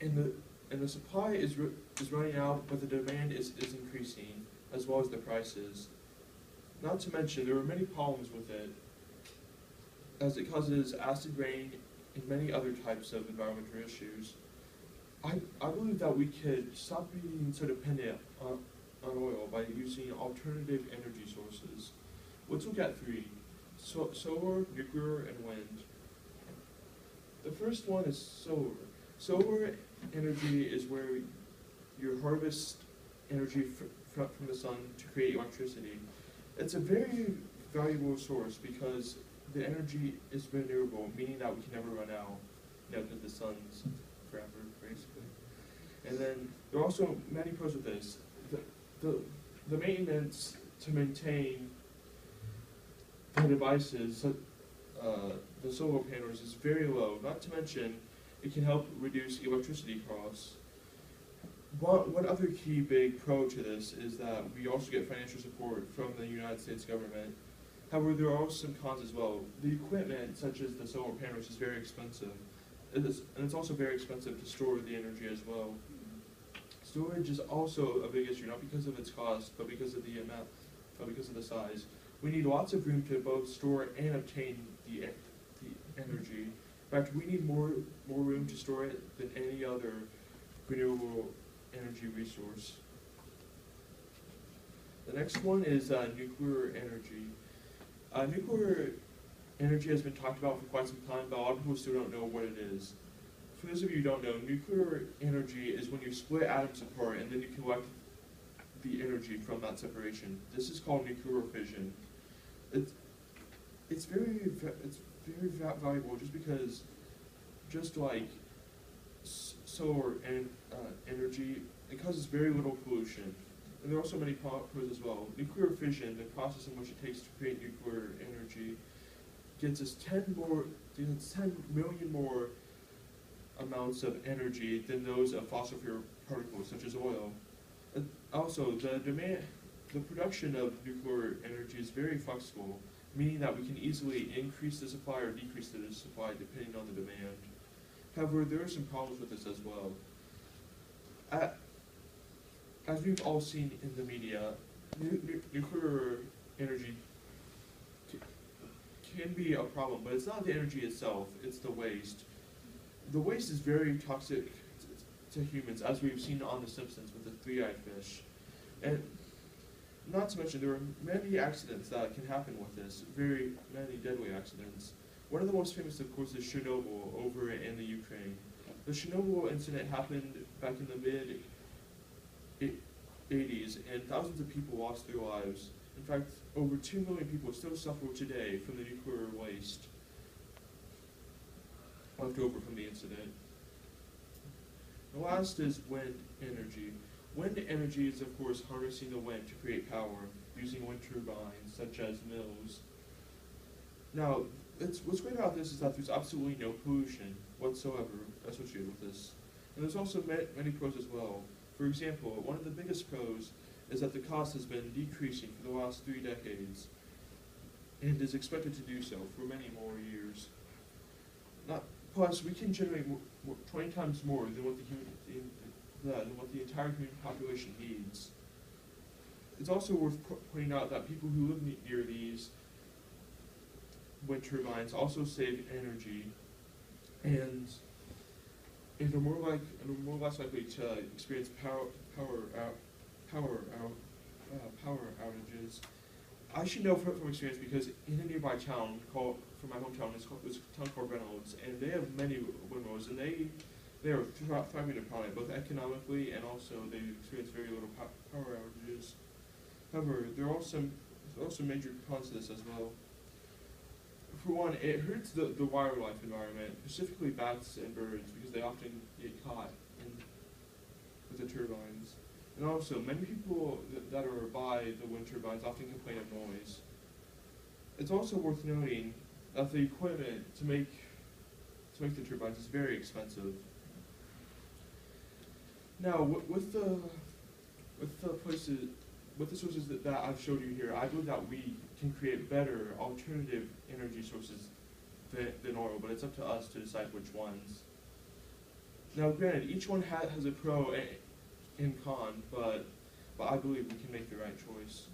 and the supply is running out, but the demand is increasing, as well as the prices. Not to mention, there are many problems with it, as it causes acid rain and many other types of environmental issues. I believe that we could stop being so dependent on oil by using alternative energy sources. Let's look at three: solar, nuclear, and wind. The first one is solar. Solar energy is where you harvest energy from the sun to create electricity. It's a very valuable source because the energy is renewable, meaning that we can never run out, because the sun's forever, basically. And then there are also many pros with this. The, the maintenance to maintain the devices, the solar panels, is very low. Not to mention, it can help reduce electricity costs. One other key big pro to this is that we also get financial support from the United States government. However, there are also some cons as well. The equipment, such as the solar panels, is very expensive. And it's also very expensive to store the energy as well. Storage is also a big issue, not because of its cost, but because of the amount, because of the size. We need lots of room to both store and obtain the energy. In fact, we need more room to store it than any other renewable energy resource. The next one is nuclear energy. Nuclear energy has been talked about for quite some time, but a lot of people still don't know what it is. For those of you who don't know, nuclear energy is when you split atoms apart and then you collect the energy from that separation. This is called nuclear fission. It's very valuable just because, just like solar and energy, it causes very little pollution. And there are also many pros as well. Nuclear fission, the process in which it takes to create nuclear energy, gets us 10 million more amounts of energy than those of fossil fuel particles, such as oil. And also, the production of nuclear energy is very flexible, meaning that we can easily increase the supply or decrease the supply depending on the demand. However, there are some problems with this as well. As we've all seen in the media, nuclear energy can be a problem, but it's not the energy itself, it's the waste. The waste is very toxic to humans, as we've seen on The Simpsons with the three-eyed fish. And not to mention, there are many accidents that can happen with this, very many deadly accidents. One of the most famous, of course, is Chernobyl over in the Ukraine. The Chernobyl incident happened back in the mid-80s, and thousands of people lost their lives. In fact, over 2 million people still suffer today from the nuclear waste left over from the incident. The last is wind energy. Wind energy is, of course, harnessing the wind to create power using wind turbines, such as mills. Now, what's great about this is that there's absolutely no pollution whatsoever associated with this. And there's also many pros as well. For example, one of the biggest pros is that the cost has been decreasing for the last 3 decades and is expected to do so for many more years. Plus, we can generate 20 times more than what the entire human population needs. It's also worth pointing out that people who live near these wind turbines also save energy and are more less likely to experience power outages. I should know from experience because in a nearby town from my hometown, it's a town called Reynolds, and they have many windmills, and they are thriving upon it, both economically and also they experience very little power outages. However, there are also major cons to this as well. For one, it hurts the wildlife environment, specifically bats and birds, because they often get caught with the turbines. And also, many people that are by the wind turbines often complain of noise. It's also worth noting that the equipment to make the turbines is very expensive. Now, with the sources that I've showed you here, I believe that we can create better alternative energy sources than oil, but it's up to us to decide which ones. Now, granted, each one has a pro and con, but I believe we can make the right choice.